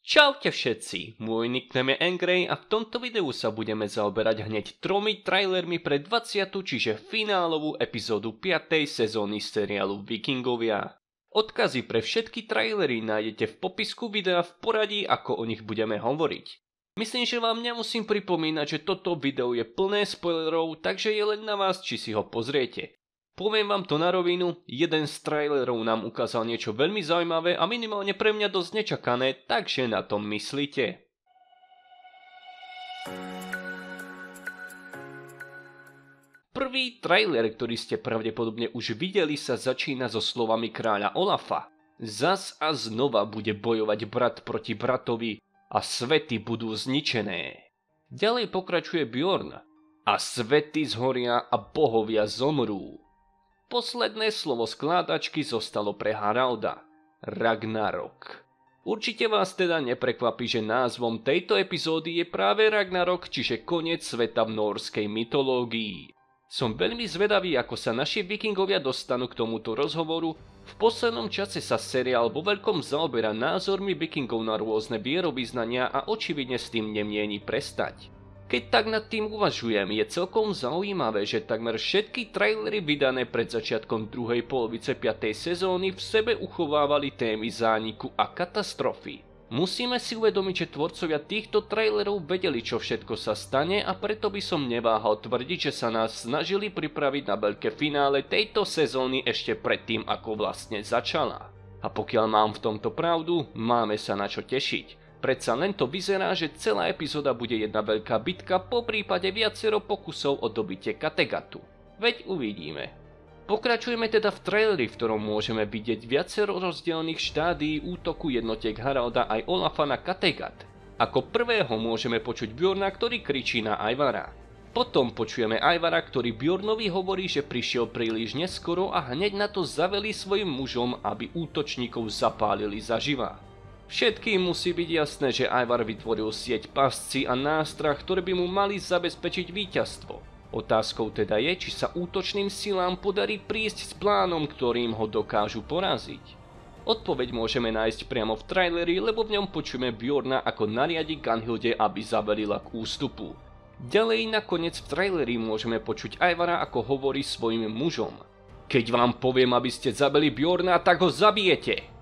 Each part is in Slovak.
Čaute všetci, môj nickname je Angry a v tomto videu sa budeme zaoberať hneď 3 trailermi pre 20. čiže finálovú epizódu 5. sezóny seriálu Vikingovia. Odkazy pre všetky trailery nájdete v popisku videa v poradí, ako o nich budeme hovoriť. Myslím, že vám nemusím pripomínať, že toto video je plné spoilerov, takže je len na vás, či si ho pozriete. Poviem vám to na rovinu, jeden z trailerov nám ukázal niečo veľmi zaujímavé a minimálne pre mňa dosť nečakané, takže na tom myslíte. Prvý trailer, ktorý ste pravdepodobne už videli, sa začína so slovami kráľa Olafa. Zas a znova bude bojovať brat proti bratovi a svety budú zničené. Ďalej pokračuje Bjorn. A svety zhoria a bohovia zomrú. Posledné slovo skladačky zostalo pre Haralda. Ragnarok. Určite vás teda neprekvapí, že názvom tejto epizódy je práve Ragnarok, čiže koniec sveta v nórskej mytológii. Som veľmi zvedavý, ako sa naši vikingovia dostanú k tomuto rozhovoru. V poslednom čase sa seriál vo veľkom zaoberá názormi vikingov na rôzne vierovyznania a očividne s tým nemieni prestať. Keď tak nad tým uvažujem, je celkom zaujímavé, že takmer všetky trailery vydané pred začiatkom druhej polovice 5. sezóny v sebe uchovávali témy zániku a katastrofy. Musíme si uvedomiť, že tvorcovia týchto trailerov vedeli, čo všetko sa stane a preto by som neváhal tvrdiť, že sa nás snažili pripraviť na veľké finále tejto sezóny ešte predtým, ako vlastne začala. A pokiaľ mám v tomto pravdu, máme sa na čo tešiť. Predsa len to vyzerá, že celá epizóda bude jedna veľká bitka, poprípade viacero pokusov o dobitie Kattegatu. Veď uvidíme. Pokračujeme teda v traileri, v ktorom môžeme vidieť viacero rozdielnych štádií útoku jednotiek Haralda aj Olafa na Kattegat. Ako prvého môžeme počuť Bjorna, ktorý kričí na Aivara. Potom počujeme Aivara, ktorý Bjornovi hovorí, že prišiel príliš neskoro a hneď na to zavelí svojim mužom, aby útočníkov zapálili zaživa. Všetkým musí byť jasné, že Ivar vytvoril sieť pasci a nástrah, ktoré by mu mali zabezpečiť víťazstvo. Otázkou teda je, či sa útočným silám podarí prísť s plánom, ktorým ho dokážu poraziť. Odpoveď môžeme nájsť priamo v traileri, lebo v ňom počujeme Bjorna, ako nariadi Gunhilde, aby zavelila k ústupu. Ďalej nakoniec v traileri môžeme počuť Ivara, ako hovorí svojim mužom. Keď vám poviem, aby ste zabili Bjorna, tak ho zabijete!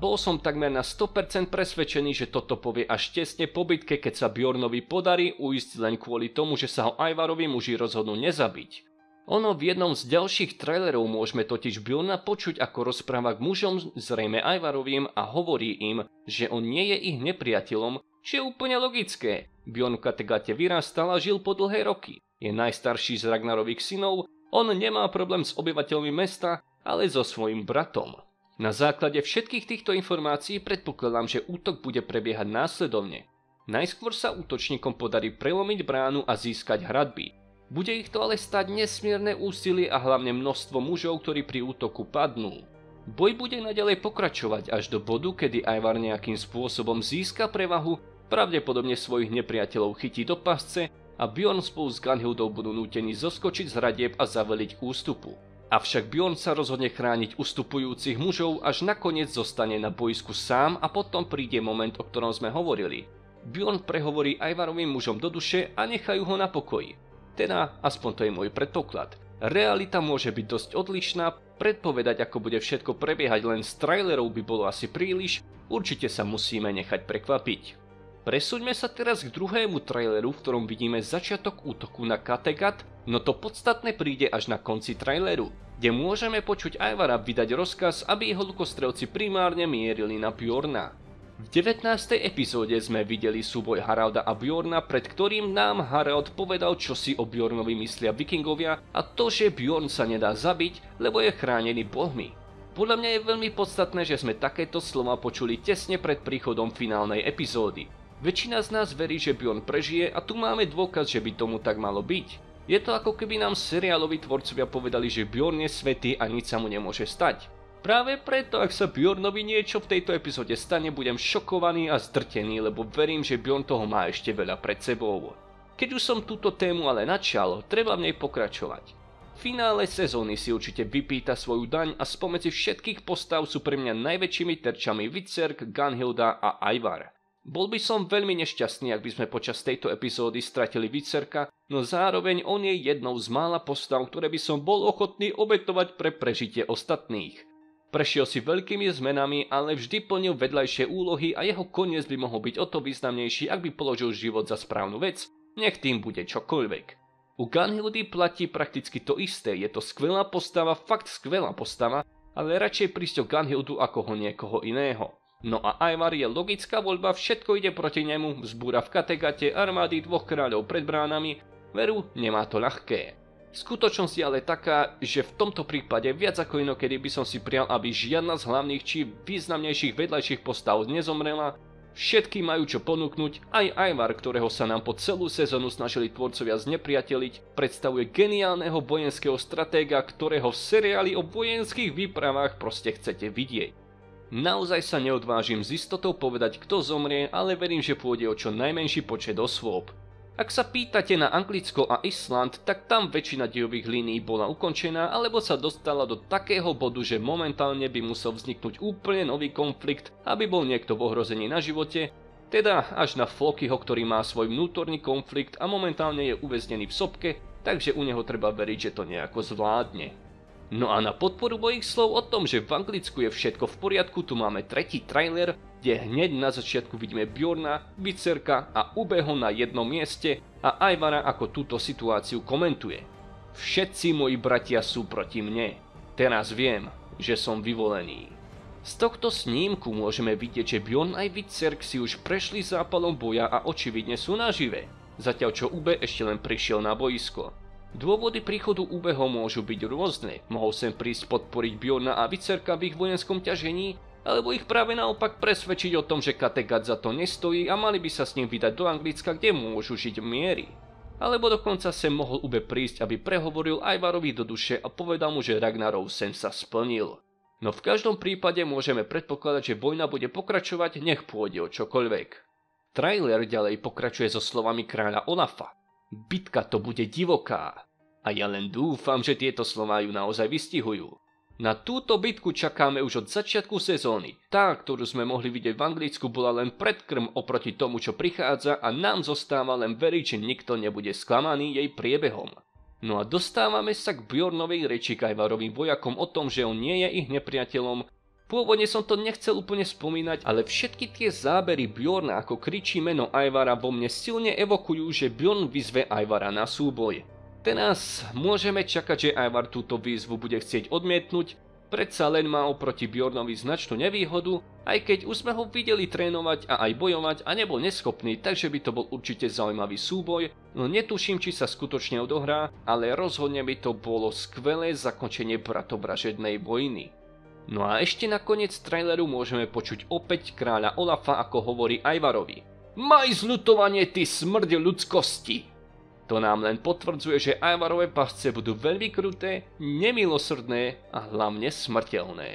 Bol som takmer na 100% presvedčený, že toto povie až tesne po bitke, keď sa Bjornovi podarí ujsť len kvôli tomu, že sa ho Ivarovi muži rozhodnú nezabiť. Ono v jednom z ďalších trailerov môžeme totiž Bjorna počuť, ako rozpráva k mužom, zrejme Ivarovým, a hovorí im, že on nie je ich nepriateľom, čo je úplne logické. Bjorn v Kattegate vyrastal a žil po dlhé roky. Je najstarší z Ragnarových synov, on nemá problém s obyvateľmi mesta, ale so svojím bratom. Na základe všetkých týchto informácií predpokladám, že útok bude prebiehať následovne. Najskôr sa útočníkom podarí prelomiť bránu a získať hradby. Bude ich to ale stať nesmierne úsilie a hlavne množstvo mužov, ktorí pri útoku padnú. Boj bude naďalej pokračovať až do bodu, kedy Ivar nejakým spôsobom získa prevahu, pravdepodobne svojich nepriateľov chytí do pasce a Bjorn spolu s Gunhildou budú nútení zoskočiť z hradieb a zaveliť k ústupu. Avšak Bjorn sa rozhodne chrániť ustupujúcich mužov, až nakoniec zostane na bojsku sám a potom príde moment, o ktorom sme hovorili. Bjorn prehovorí Ivarovým mužom do duše a nechajú ho na pokoji. Teda, aspoň to je môj predpoklad. Realita môže byť dosť odlišná, predpovedať, ako bude všetko prebiehať len z trailerov by bolo asi príliš, určite sa musíme nechať prekvapiť. Presúďme sa teraz k druhému traileru, v ktorom vidíme začiatok útoku na Kattegat, no to podstatné príde až na konci traileru, kde môžeme počuť Ivara vydať rozkaz, aby jeho lukostrelci primárne mierili na Bjorna. V 19. epizóde sme videli súboj Haralda a Bjorna, pred ktorým nám Harald povedal, čo si o Bjornovi myslia vikingovia, a to, že Bjorn sa nedá zabiť, lebo je chránený bohmi. Podľa mňa je veľmi podstatné, že sme takéto slova počuli tesne pred príchodom finálnej epizódy. Väčšina z nás verí, že Bjorn prežije a tu máme dôkaz, že by tomu tak malo byť. Je to ako keby nám seriáloví tvorcovia povedali, že Bjorn je svätý a nič sa mu nemôže stať. Práve preto, ak sa Bjornovi niečo v tejto epizóde stane, budem šokovaný a zdrtený, lebo verím, že Bjorn toho má ešte veľa pred sebou. Keď už som túto tému ale načal, treba v nej pokračovať. V finále sezóny si určite vypýta svoju daň a spomedzi všetkých postav sú pre mňa najväčšími terčami Witserk, Gunhilda a Ivar. Bol by som veľmi nešťastný, ak by sme počas tejto epizódy stratili Witserka, no zároveň on je jednou z mála postav, ktoré by som bol ochotný obetovať pre prežitie ostatných. Prešiel si veľkými zmenami, ale vždy plnil vedľajšie úlohy a jeho koniec by mohol byť o to významnejší, ak by položil život za správnu vec, nech tým bude čokoľvek. U Gunhildy platí prakticky to isté, je to skvelá postava, fakt skvelá postava, ale radšej prísť o Gunhildu ako ho niekoho iného. No a Ivar je logická voľba, všetko ide proti nemu, vzbúra v Kattegate armády 2 kráľov pred bránami, veru, nemá to ľahké. Skutočnosť je ale taká, že v tomto prípade viac ako inokedy by som si prial, aby žiadna z hlavných či významnejších vedľajších postav nezomrela, všetky majú čo ponúknuť, aj Ivar, ktorého sa nám po celú sezónu snažili tvorcovia znepriateliť, predstavuje geniálneho vojenského stratéga, ktorého v seriáli o vojenských výpravách proste chcete vidieť. Naozaj sa neodvážim s istotou povedať, kto zomrie, ale verím, že pôjde o čo najmenší počet osôb. Ak sa pýtate na Anglicko a Island, tak tam väčšina dejových línií bola ukončená alebo sa dostala do takého bodu, že momentálne by musel vzniknúť úplne nový konflikt, aby bol niekto v ohrození na živote, teda až na Flokiho, ktorý má svoj vnútorný konflikt a momentálne je uväznený v sopke, takže u neho treba veriť, že to nejako zvládne. No a na podporu mojich slov o tom, že v Anglicku je všetko v poriadku, tu máme tretí trailer, kde hneď na začiatku vidíme Bjorna, Witserka a Ubeho na jednom mieste a Ivara ako túto situáciu komentuje. Všetci moji bratia sú proti mne. Teraz viem, že som vyvolený. Z tohto snímku môžeme vidieť, že Bjorn aj Witserk si už prešli zápalom boja a očividne sú nažive, zatiaľ čo Ube ešte len prišiel na boisko. Dôvody príchodu Ubeho môžu byť rôzne, mohol sem prísť podporiť Bjorna a Witserka v ich vojenskom ťažení, alebo ich práve naopak presvedčiť o tom, že Kattegat za to nestojí a mali by sa s ním vydať do Anglicka, kde môžu žiť v miery. Alebo dokonca sem mohol Ube prísť, aby prehovoril Ivarovi do duše a povedal mu, že Ragnarov sen sa splnil. No v každom prípade môžeme predpokladať, že vojna bude pokračovať, nech pôjde o čokoľvek. Trailer ďalej pokračuje so slovami kráľa Olafa. Bitka to bude divoká. A ja len dúfam, že tieto slová ju naozaj vystihujú. Na túto bitku čakáme už od začiatku sezóny. Tá, ktorú sme mohli vidieť v Anglicku, bola len predkrm oproti tomu, čo prichádza a nám zostáva len veriť, že nikto nebude sklamaný jej priebehom. No a dostávame sa k Bjornovej reči k Ivarovým vojakom o tom, že on nie je ich nepriateľom. Pôvodne som to nechcel úplne spomínať, ale všetky tie zábery Bjorna, ako kričí meno Ivara, vo mne silne evokujú, že Bjorn vyzve Ivara na súboj. Teraz môžeme čakať, že Ivar túto výzvu bude chcieť odmietnúť, predsa len má oproti Bjornovi značnú nevýhodu, aj keď už sme ho videli trénovať a aj bojovať a nebol neschopný, takže by to bol určite zaujímavý súboj, no netuším, či sa skutočne odohrá, ale rozhodne by to bolo skvelé zakončenie bratovražednej vojny. No a ešte na koniec traileru môžeme počuť opäť kráľa Olafa, ako hovorí Ivarovi. Maj zľutovanie, ty smrď ľudskosti! To nám len potvrdzuje, že Ivarove pasce budú veľmi kruté, nemilosrdné a hlavne smrteľné.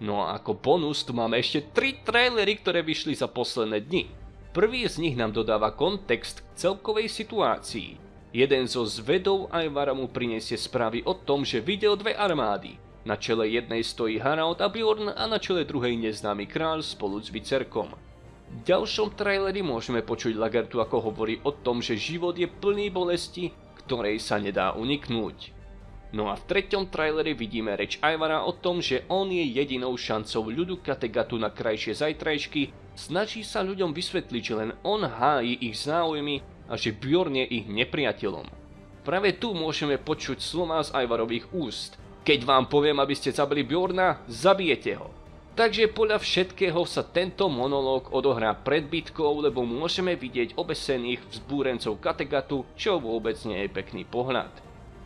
No a ako bonus tu máme ešte 3 trailery, ktoré vyšli za posledné dni. Prvý z nich nám dodáva kontext k celkovej situácii. Jeden zo zvedov Ivara mu prinesie správy o tom, že videl 2 armády. Na čele jednej stojí Harald a Bjorn a na čele druhej neznámy kráľ spolu s Witserkom. V ďalšom traileri môžeme počuť Lagertu, ako hovorí o tom, že život je plný bolesti, ktorej sa nedá uniknúť. No a v treťom traileri vidíme reč Ivara o tom, že on je jedinou šancou ľudu Kattegatu na krajšie zajtrajšky, snaží sa ľuďom vysvetliť, že len on hájí ich záujmy a že Bjorn je ich nepriateľom. Práve tu môžeme počuť slová z Ivarových úst. Keď vám poviem, aby ste zabili Bjorna, zabijete ho. Takže podľa všetkého sa tento monológ odohrá pred bitkou, lebo môžeme vidieť obesených vzbúrencov Kattegatu, čo vôbec nie je pekný pohľad.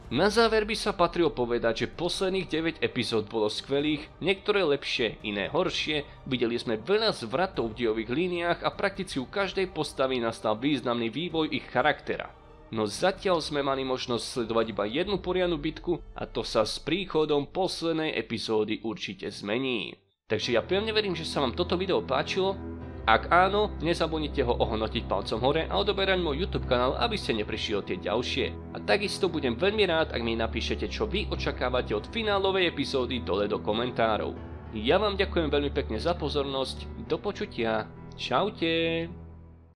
Na záver by sa patrilo povedať, že posledných 9 epizód bolo skvelých, niektoré lepšie, iné horšie, videli sme veľa zvratov v dejových líniách a prakticky u každej postavy nastal významný vývoj ich charaktera. No zatiaľ sme mali možnosť sledovať iba jednu poriadnu bitku a to sa s príchodom poslednej epizódy určite zmení. Takže ja pevne verím, že sa vám toto video páčilo. Ak áno, nezabudnite ho ohodnotiť palcom hore a odoberať môj YouTube kanál, aby ste neprišli o tie ďalšie. A takisto budem veľmi rád, ak mi napíšete, čo vy očakávate od finálovej epizódy dole do komentárov. Ja vám ďakujem veľmi pekne za pozornosť, do počutia, Čaute.